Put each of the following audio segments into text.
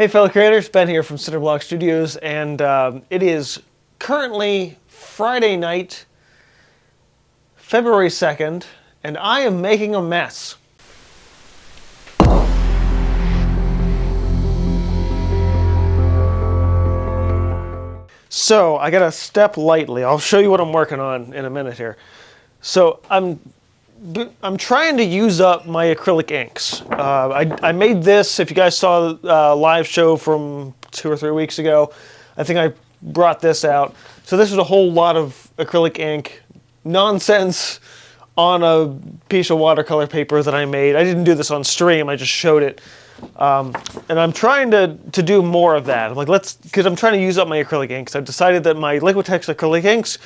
Hey fellow creators, Ben here from Cinder Studios, and it is currently Friday night, February 2nd, and I am making a mess. So, I gotta step lightly. I'll show you what I'm working on in a minute here. So, I'm trying to use up my acrylic inks. I made this, if you guys saw a live show from 2 or 3 weeks ago, I think I brought this out. So this is a whole lot of acrylic ink nonsense on a piece of watercolor paper that I made. I didn't do this on stream, I just showed it. And I'm trying to do more of that. I'm like, because I'm trying to use up my acrylic inks. I've decided that my Liquitex acrylic inks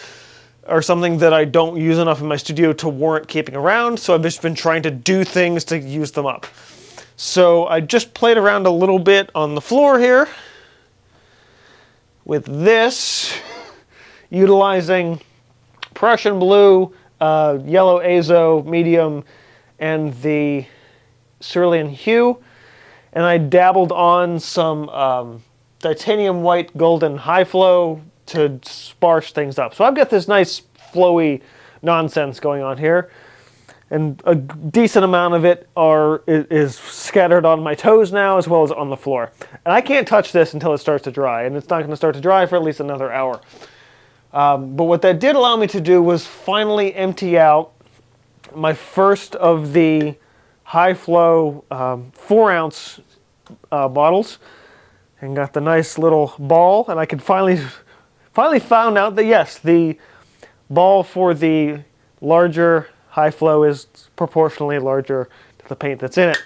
are something that I don't use enough in my studio to warrant keeping around, so I've just been trying to do things to use them up. So I just played around a little bit on the floor here with this, utilizing Prussian blue, yellow azo medium, and the cerulean hue, and I dabbled on some titanium white golden high flow to sparse things up. So I've got this nice flowy nonsense going on here, and a decent amount of it is scattered on my toes now as well as on the floor. And I can't touch this until it starts to dry, and it's not going to start to dry for at least another hour. But what that did allow me to do was finally empty out my first of the high flow 4-ounce bottles, and got the nice little ball, and I could finally found out that yes, the ball for the larger high flow is proportionally larger to the paint that's in it.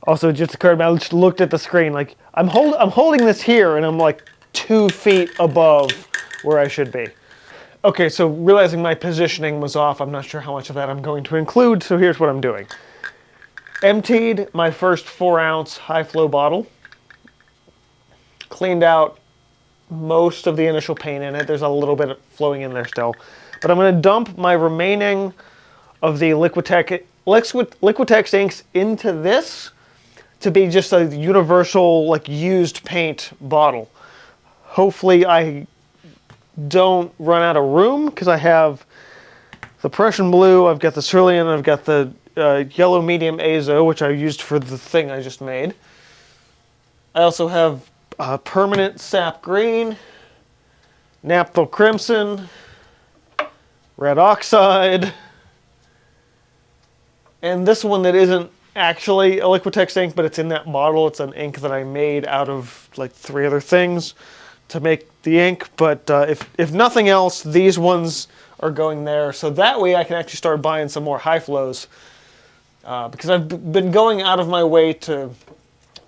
Also, it just occurred to me, I just looked at the screen, like I'm holding this here, and I'm like 2 feet above where I should be. Okay, so realizing my positioning was off, I'm not sure how much of that I'm going to include, so here's what I'm doing. Emptied my first 4-ounce high flow bottle, cleaned out most of the initial paint in it. There's a little bit flowing in there still. But I'm going to dump my remaining of the Liquitex inks into this to be just a universal, like, used paint bottle. Hopefully I don't run out of room, because I have the Prussian blue, I've got the cerulean, I've got the yellow medium azo, which I used for the thing I just made. I also have permanent sap green, naphthol crimson, red oxide, and this one that isn't actually a Liquitex ink, but it's in that bottle. It's an ink that I made out of like 3 other things to make the ink, but if nothing else, these ones are going there, so that way I can actually start buying some more high flows, because I've been going out of my way to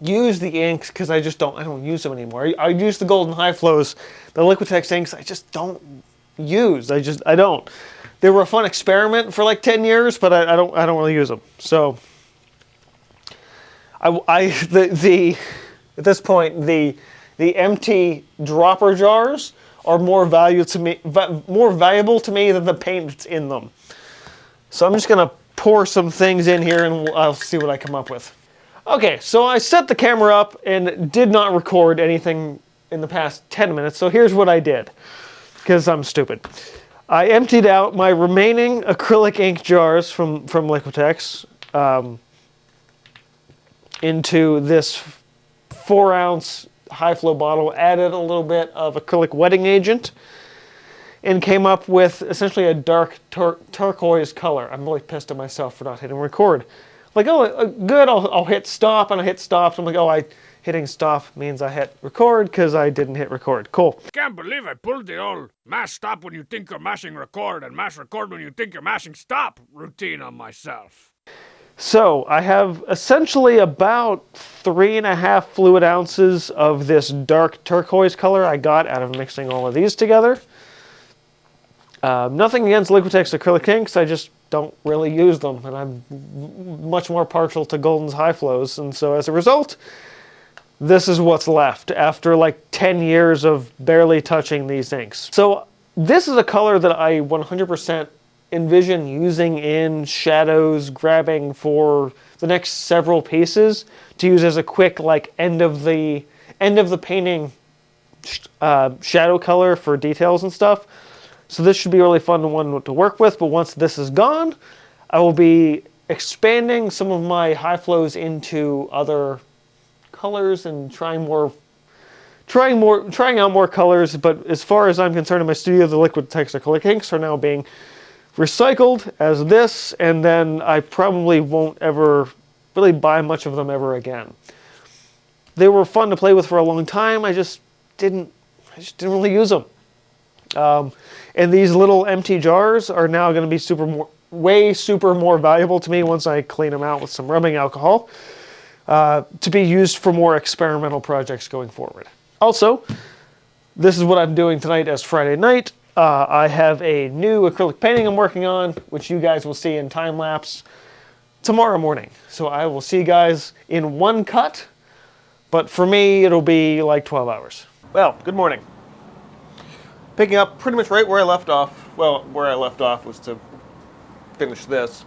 use the inks, because I don't use them anymore. I use the golden high flows. The Liquitex inks I just don't use. I don't. They were a fun experiment for like 10 years, but I don't really use them. So at this point the empty dropper jars are more valuable to me than the paint that's in them. So I'm just gonna pour some things in here, and I'll see what I come up with. Okay, so I set the camera up and did not record anything in the past 10 minutes, so here's what I did, because I'm stupid. I emptied out my remaining acrylic ink jars from Liquitex into this 4-ounce high flow bottle, added a little bit of acrylic wetting agent, and came up with essentially a dark turquoise color. I'm really pissed at myself for not hitting record. Like, oh, good, I'll hit stop, and I hit stop. So I'm like, oh, hitting stop means I hit record, because I didn't hit record. Cool. I can't believe I pulled the old mash stop when you think you're mashing record and mash record when you think you're mashing stop routine on myself. So I have essentially about 3.5 fluid ounces of this dark turquoise color I got out of mixing all of these together. Nothing against Liquitex acrylic inks, I just don't really use them, and I'm much more partial to Golden's high flows, and so as a result, this is what's left after like 10 years of barely touching these inks. So this is a color that I 100% envision using in shadows, grabbing for the next several pieces to use as a quick, like, end of the end of the painting shadow color for details and stuff. So this should be a really fun one to work with, but once this is gone, I will be expanding some of my high flows into other colors and trying out more colors. But as far as I'm concerned in my studio, the liquid text acrylic inks are now being recycled as this, and then I probably won't ever really buy much of them ever again. They were fun to play with for a long time. I just didn't really use them. And these little empty jars are now going to be super more valuable to me once I clean them out with some rubbing alcohol, to be used for more experimental projects going forward. Also, this is what I'm doing tonight as Friday night. I have a new acrylic painting I'm working on, which you guys will see in time lapse tomorrow morning. So I will see you guys in one cut, but for me it'll be like 12 hours. Well, good morning. Picking up pretty much right where I left off. Well, where I left off was to finish this,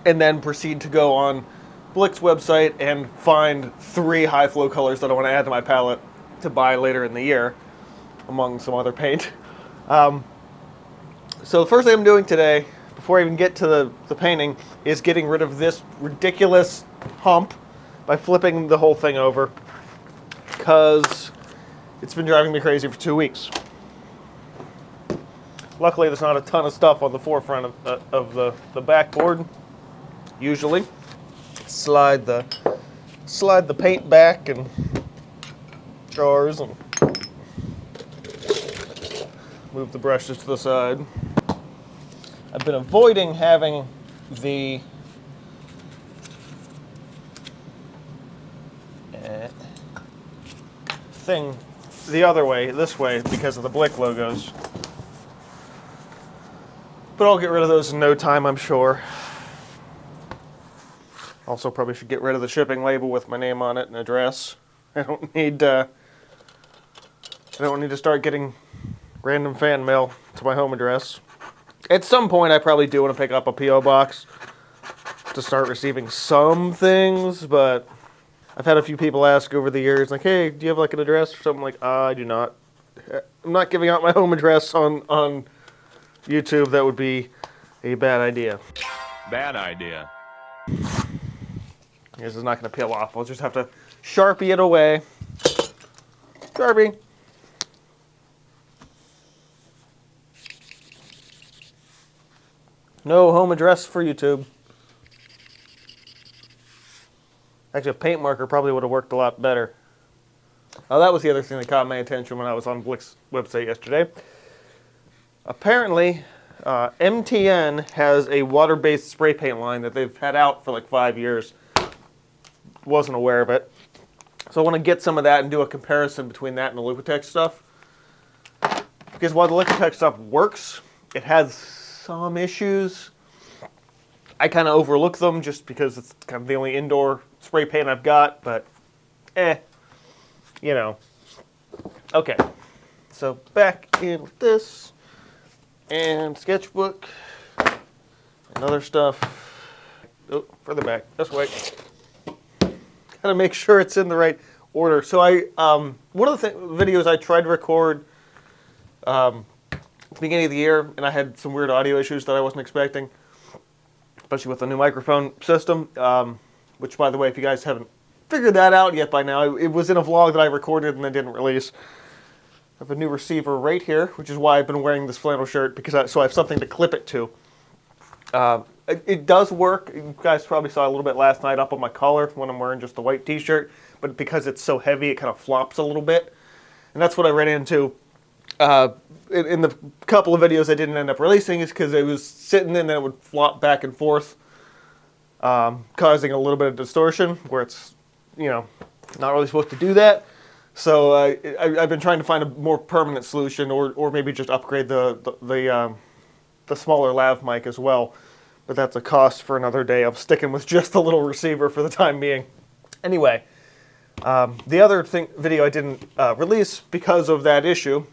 and then proceed to go on Blick's website and find 3 high flow colors that I want to add to my palette to buy later in the year, among some other paint. So the first thing I'm doing today, before I even get to the painting, is getting rid of this ridiculous hump by flipping the whole thing over, because it's been driving me crazy for 2 weeks. Luckily, there's not a ton of stuff on the forefront of the backboard. Usually, slide the paint back and jars and move the brushes to the side. I've been avoiding having the thing the other way, this way, because of the Blick logos. But I'll get rid of those in no time, I'm sure. Also, probably should get rid of the shipping label with my name on it and address. I don't need to start getting random fan mail to my home address. At some point, I probably do want to pick up a P.O. box to start receiving some things, but I've had a few people ask over the years, like, hey, do you have like an address or something? Like, I do not. I'm not giving out my home address on YouTube. That would be a bad idea. Bad idea. This is not going to peel off. I'll just have to Sharpie it away. Sharpie. No home address for YouTube. Actually, a paint marker probably would have worked a lot better. Oh, that was the other thing that caught my attention when I was on Blick's website yesterday. Apparently, MTN has a water-based spray paint line that they've had out for like 5 years. Wasn't aware of it. So I want to get some of that and do a comparison between that and the Liquitex stuff. Because while the Liquitex stuff works, it has some issues. I kind of overlook them just because it's kind of the only indoor spray paint I've got, but you know. Okay, so back in with this, and sketchbook, and other stuff. Oh, further back, this way. Gotta make sure it's in the right order. So one of the videos I tried to record at the beginning of the year, and I had some weird audio issues that I wasn't expecting, especially with the new microphone system, which, by the way, if you guys haven't figured that out yet by now, it was in a vlog that I recorded and then didn't release. I have a new receiver right here, which is why I've been wearing this flannel shirt, because so I have something to clip it to. It does work. You guys probably saw a little bit last night up on my collar when I'm wearing just the white t-shirt, but because it's so heavy, it kind of flops a little bit. And that's what I ran into in the couple of videos I didn't end up releasing, is because it was sitting and then it would flop back and forth, causing a little bit of distortion where it's, you know, not really supposed to do that. So I've been trying to find a more permanent solution, or maybe just upgrade the smaller lav mic as well. But that's a cost for another day. I'm sticking with just the little receiver for the time being. Anyway, the other video I didn't release because of that issue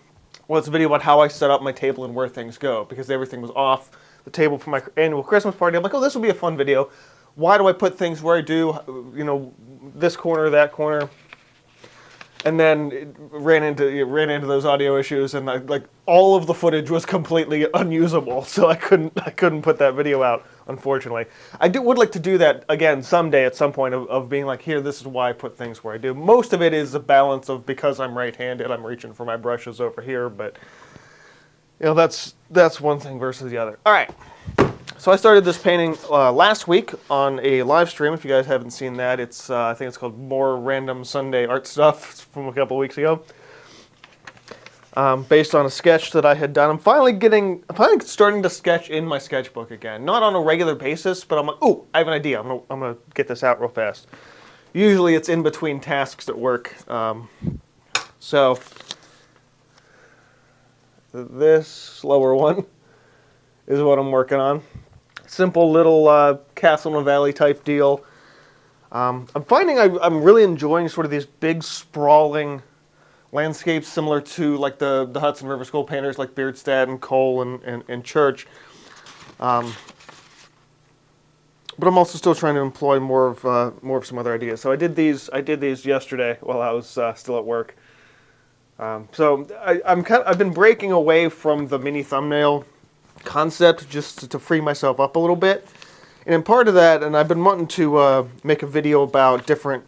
was a video about how I set up my table and where things go, because everything was off the table for my annual Christmas party. I'm like, oh, this will be a fun video. why do I put things where I do, you know, this corner, that corner. And then it ran into those audio issues, and like all of the footage was completely unusable, so I couldn't put that video out, unfortunately. Would like to do that again someday at some point of being like, here, this is why I put things where I do. Most of it is a balance of because I'm right-handed, I'm reaching for my brushes over here, but you know that's one thing versus the other. All right. So I started this painting last week on a live stream. If you guys haven't seen that, it's I think it's called More Random Sunday Art Stuff. It's from a couple weeks ago. Based on a sketch that I had done. I'm finally starting to sketch in my sketchbook again. Not on a regular basis, but I'm like, ooh, I have an idea. I'm gonna get this out real fast. Usually it's in between tasks at work. So this lower one is what I'm working on. Simple little Castle in the Valley type deal. I'm finding I'm really enjoying sort of these big sprawling landscapes similar to like the Hudson River School painters like Beardstad and Cole and Church. But I'm also still trying to employ more of some other ideas. So I did these yesterday while I was still at work. So I've been breaking away from the mini thumbnail concept just to free myself up a little bit, and in part of that, and I've been wanting to make a video about different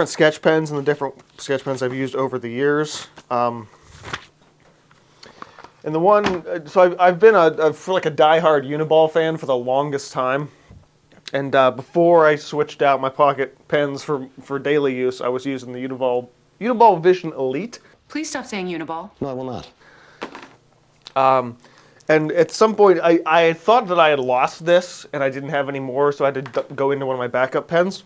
sketch pens and the different sketch pens I've used over the years. And the one, so I've been a diehard Uniball fan for the longest time, and before I switched out my pocket pens for daily use, I was using the Uniball Vision Elite. Please stop saying Uniball. No, I will not. And at some point, I thought that I had lost this, and I didn't have any more, so I had to go into one of my backup pens.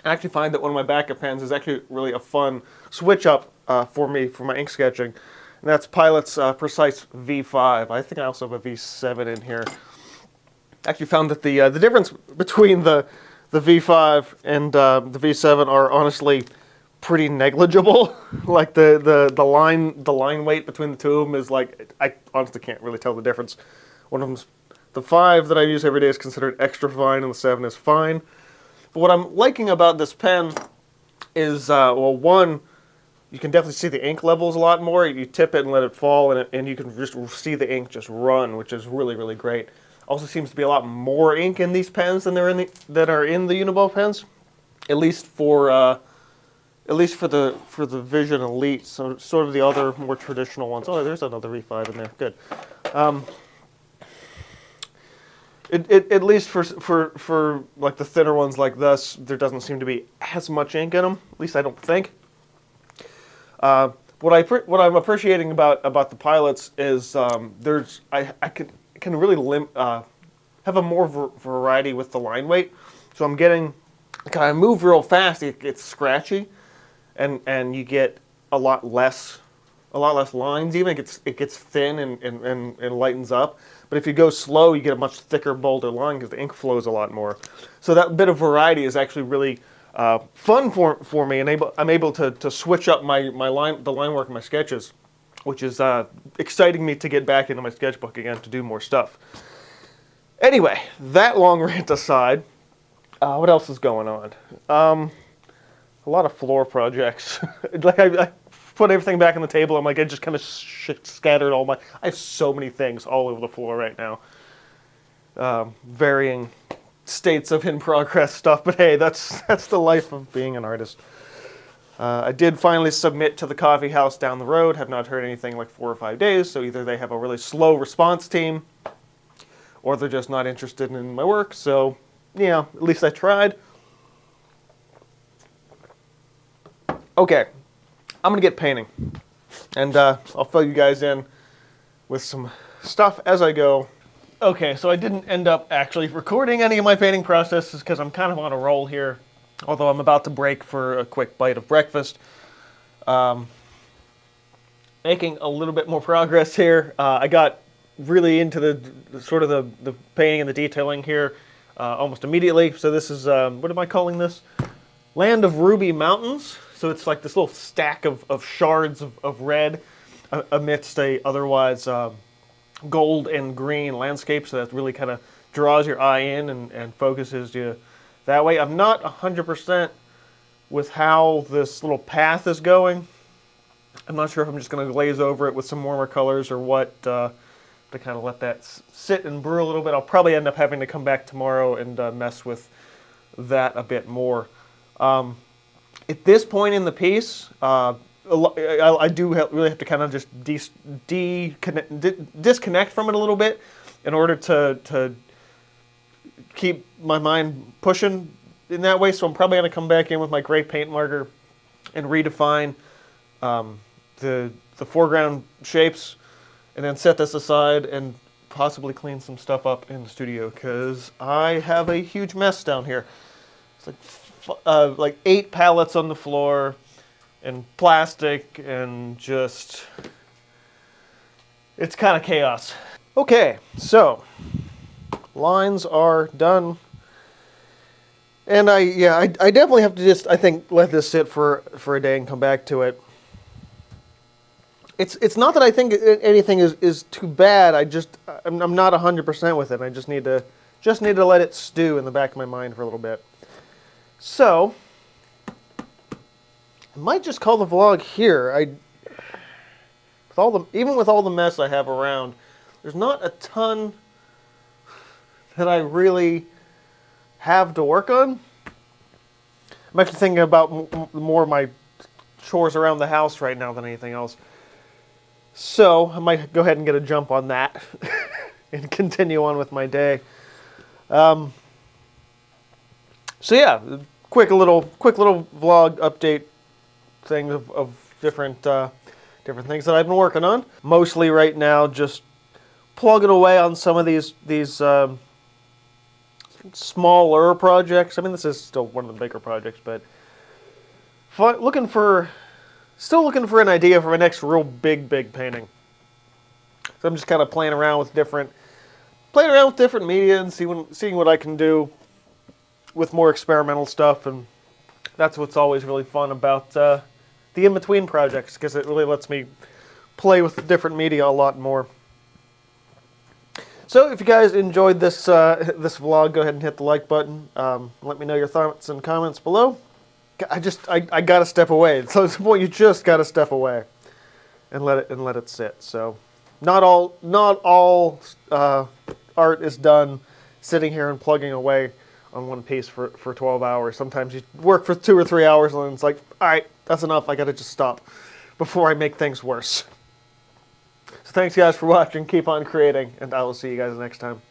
I actually find that one of my backup pens is actually really a fun switch up for me for my ink sketching, and that's Pilot's Precise V5. I think I also have a V7 in here. I actually found that the difference between the V5 and the V7 are honestly pretty negligible. Like the line weight between the two of them is like, I honestly can't really tell the difference. One of them's, the 5 that I use every day is considered extra fine, and the 7 is fine. But what I'm liking about this pen is, well, one, you can definitely see the ink levels a lot more. You tip it and let it fall, and you can just see the ink just run, which is really, really great. Also seems to be a lot more ink in these pens than are in the Uniball pens, at least for the Vision Elite, so sort of the other more traditional ones. Oh, there's another V5 in there. Good. At least for like the thinner ones like this, there doesn't seem to be as much ink in them. At least I don't think. What I'm appreciating about the Pilots is I can really have a more variety with the line weight. So I'm getting, I move real fast, it gets scratchy. And you get a lot less lines. Even it gets thin and lightens up. But if you go slow, you get a much thicker, bolder line because the ink flows a lot more. So that bit of variety is actually really fun for me, and I'm able to switch up the line work in my sketches, which is exciting me to get back into my sketchbook again to do more stuff. Anyway, that long rant aside, what else is going on? A lot of floor projects. Like I put everything back on the table. I'm like, I just kind of scattered all I have so many things all over the floor right now. Varying states of in progress stuff, but hey, that's the life of being an artist. I did finally submit to the coffee house down the road. Have not heard anything like 4 or 5 days. So either they have a really slow response team, or they're just not interested in my work. So yeah, at least I tried. Okay, I'm going to get painting, and I'll fill you guys in with some stuff as I go. Okay, so I didn't end up actually recording any of my painting processes because I'm kind of on a roll here, although I'm about to break for a quick bite of breakfast. Making a little bit more progress here. I got really into the painting and the detailing here almost immediately. So this is, what am I calling this? Land of Ruby Mountains. So it's like this little stack of shards of red amidst a otherwise gold and green landscape. So that really kind of draws your eye in and focuses you that way. I'm not 100% with how this little path is going. I'm not sure if I'm just going to glaze over it with some warmer colors or what, to kind of let that sit and brew a little bit. I'll probably end up having to come back tomorrow and mess with that a bit more. At this point in the piece, I do really have to kind of just disconnect from it a little bit in order to keep my mind pushing in that way. So I'm probably going to come back in with my gray paint marker and redefine the foreground shapes, and then set this aside and possibly clean some stuff up in the studio, because I have a huge mess down here. It's like 8 pallets on the floor and plastic, and just, it's kind of chaos. Okay, so lines are done. And I definitely have to just, I think, let this sit for a day and come back to it. It's not that I think anything is too bad. I'm not 100% with it. I just need to let it stew in the back of my mind for a little bit. So I might just call the vlog here. Even with all the mess I have around, there's not a ton that I really have to work on. I'm actually thinking about more of my chores around the house right now than anything else. So I might go ahead and get a jump on that and continue on with my day. So yeah, quick little vlog update thing of different things that I've been working on. Mostly right now, just plugging away on some of these smaller projects. I mean, this is still one of the bigger projects, but still looking for an idea for my next real big painting. So I'm just kind of playing around with different media and seeing what I can do with more experimental stuff, and that's what's always really fun about the in-between projects, because it really lets me play with different media a lot more. So if you guys enjoyed this vlog, go ahead and hit the like button. Let me know your thoughts and comments below. I gotta step away. So at some point you just gotta step away and let it sit. So not all art is done sitting here and plugging away on one piece for 12 hours. Sometimes you work for 2 or 3 hours and then it's like, all right, that's enough. I gotta just stop before I make things worse. So thanks guys for watching. Keep on creating, and I will see you guys next time.